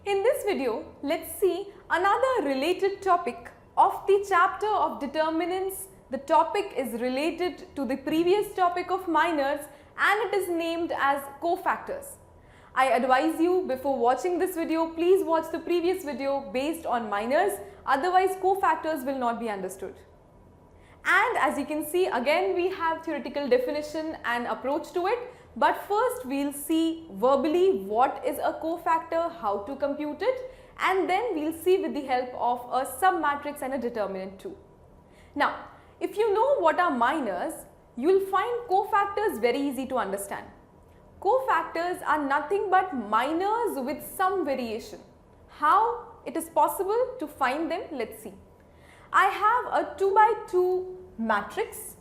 In this video, let's see another related topic of the chapter of determinants. The topic is related to the previous topic of minors and it is named as cofactors. I advise you before watching this video, please watch the previous video based on minors, otherwise cofactors will not be understood. And as you can see, again we have theoretical definition and approach to it. But first we'll see verbally what is a cofactor, how to compute it, and then we'll see with the help of a submatrix and a determinant too. Now, if you know what are minors, you'll find cofactors very easy to understand. Cofactors are nothing but minors with some variation. How it is possible to find them? Let's see. I have a 2 by 2 matrix.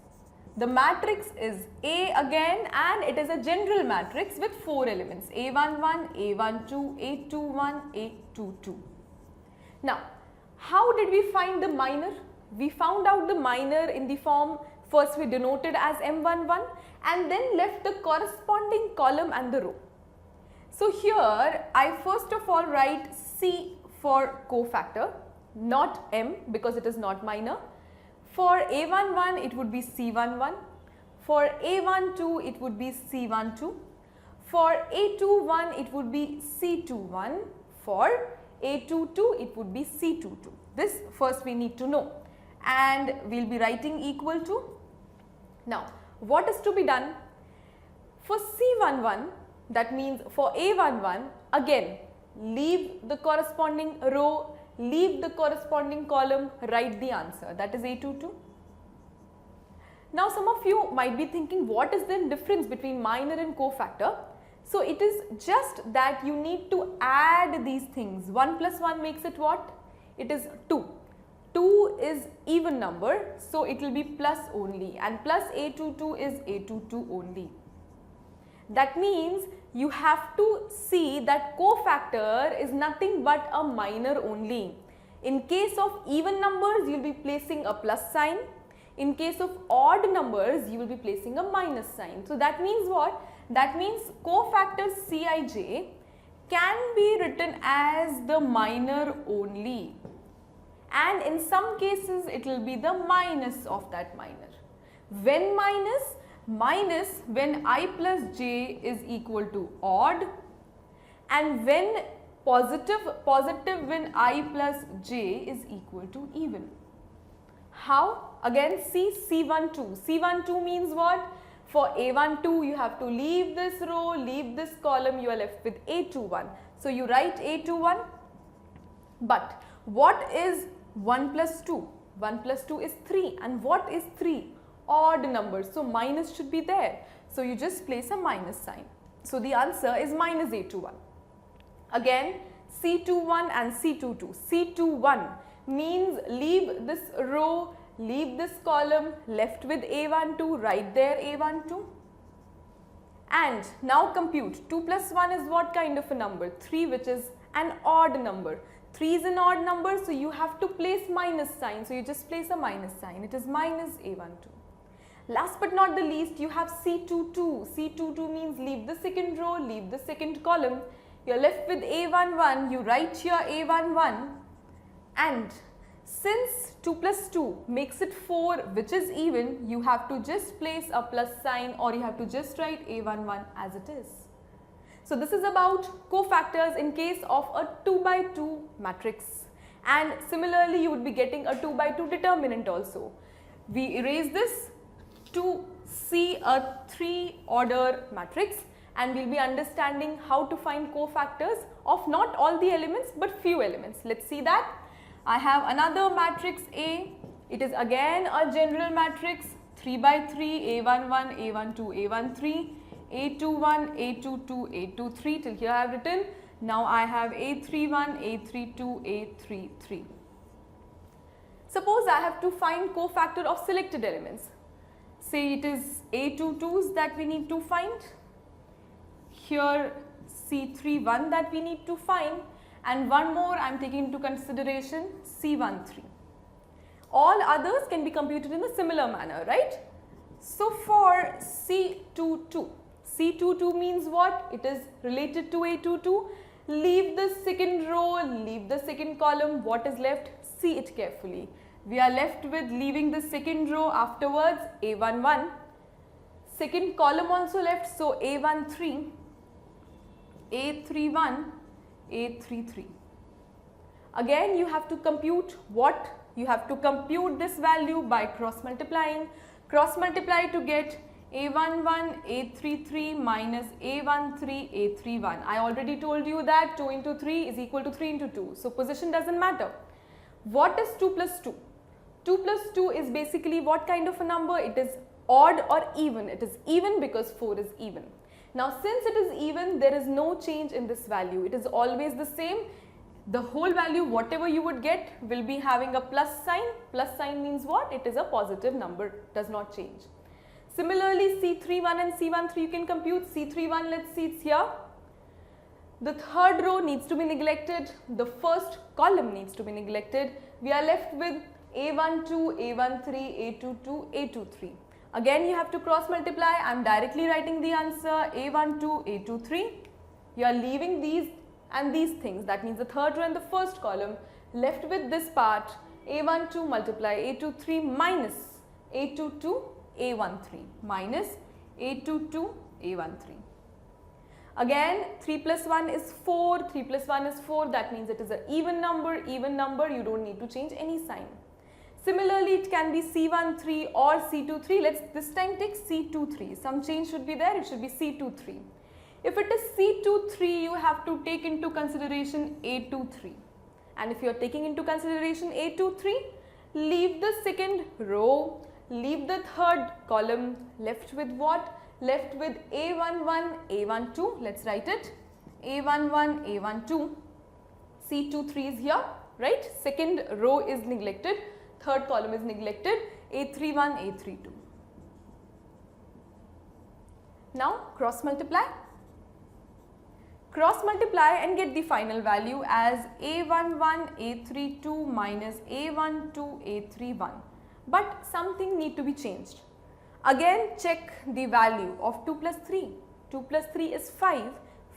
The matrix is A again and it is a general matrix with 4 elements A11, A12, A21, A22. Now, how did we find the minor? We found out the minor in the form, first we denoted as M11 and then left the corresponding column and the row. So here I first of all write C for cofactor, not M because it is not minor. For A11 it would be C11, for A12 it would be C12, for A21 it would be C21, for A22 it would be C22. This first we need to know and we will be writing equal to. Now what is to be done? For C11, that means for A11, again leave the corresponding row, leave the corresponding column, write the answer, that is A22. Now some of you might be thinking, what is the difference between minor and cofactor? So it is just that you need to add these things. 1 plus 1 makes it what? It is 2. 2 is even number, so it will be plus only, and plus A22 is A22 only. That means you have to see that cofactor is nothing but a minor only. In case of even numbers, you will be placing a plus sign. In case of odd numbers, you will be placing a minus sign. So that means what? That means cofactor Cij can be written as the minor only. And in some cases, it will be the minus of that minor. When minus? Minus when I plus j is equal to odd, and when positive when I plus j is equal to even. How? Again see C12. C12 means what? For A12 you have to leave this row, leave this column, you are left with A21. So you write A21. But what is 1 plus 2? 1 plus 2 is 3, and what is 3? Odd numbers, so minus should be there. So you just place a minus sign. So the answer is minus A21. Again C21 and C22. C21 means leave this row, leave this column, left with A12, write there A12. And now compute. 2 plus 1 is what kind of a number? 3, which is an odd number. 3 is an odd number, so you have to place minus sign. So you just place a minus sign. It is minus A12. Last but not the least, you have C22. C22 means leave the second row, leave the second column. You are left with A11. You write here A11. And since 2 plus 2 makes it 4, which is even, you have to just place a plus sign, or you have to just write A11 as it is. So this is about cofactors in case of a 2 by 2 matrix. And similarly, you would be getting a 2 by 2 determinant also. We erase this to see a 3 order matrix, and we will be understanding how to find cofactors of not all the elements but few elements. Let's see that. I have another matrix A. It is again a general matrix 3 by 3, A11, A12, A13, A21, A22, A23. Till here I have written. Now I have A31, A32, A33. Suppose I have to find cofactor of selected elements. Say it is A22s that we need to find. Here C31 that we need to find, and one more I am taking into consideration, C13. All others can be computed in a similar manner, right? So for C22, C22 means what? It is related to A22. Leave the second row, leave the second column. What is left? See it carefully. We are left with leaving the second row afterwards, A11. Second column also left, so A13, A31, A33. Again, you have to compute what? You have to compute this value by cross multiplying. Cross multiply to get A11, A33 minus A13, A31. I already told you that 2 into 3 is equal to 3 into 2. So position doesn't matter. What is 2 plus 2? 2 plus 2 is basically what kind of a number? It is odd or even. It is even because 4 is even. Now since it is even, there is no change in this value. It is always the same. The whole value, whatever you would get, will be having a plus sign. Plus sign means what? It is a positive number, does not change. Similarly, C31 and C13 you can compute. C31, let's see, it's here. The third row needs to be neglected. The first column needs to be neglected. We are left with A12, A13, A22, A23. Again, you have to cross multiply. I am directly writing the answer A12, A23. You are leaving these and these things. That means the third row and the first column. Left with this part, A12 multiply A23 minus A22, A13 minus A22, A13. Again, 3 plus 1 is 4, 3 plus 1 is 4, that means it is an even number, you don't need to change any sign. Similarly, it can be C13 or C23, let's this time take C23, some change should be there, it should be C23. If it is C23, you have to take into consideration A23, and if you are taking into consideration A23, leave the second row, leave the third column, left with what? Left with A11, A12, let's write it, A11, A12, C23 is here, right? Second row is neglected, third column is neglected, A31, A32. Now cross multiply. Cross multiply and get the final value as A11, A32 minus A12, A31. But something need to be changed. Again, check the value of 2 plus 3. 2 plus 3 is 5.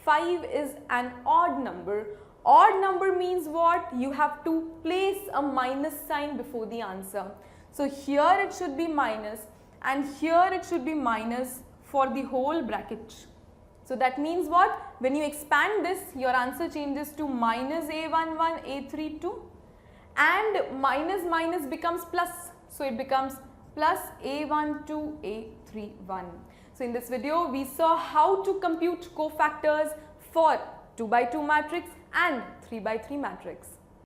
5 is an odd number. Odd number means what? You have to place a minus sign before the answer. So here it should be minus and here it should be minus for the whole bracket. So that means what? When you expand this, your answer changes to minus A11, A32 and minus minus becomes plus. So it becomes plus A12, A31. So in this video, we saw how to compute cofactors for 2 by 2 matrix and 3 by 3 matrix.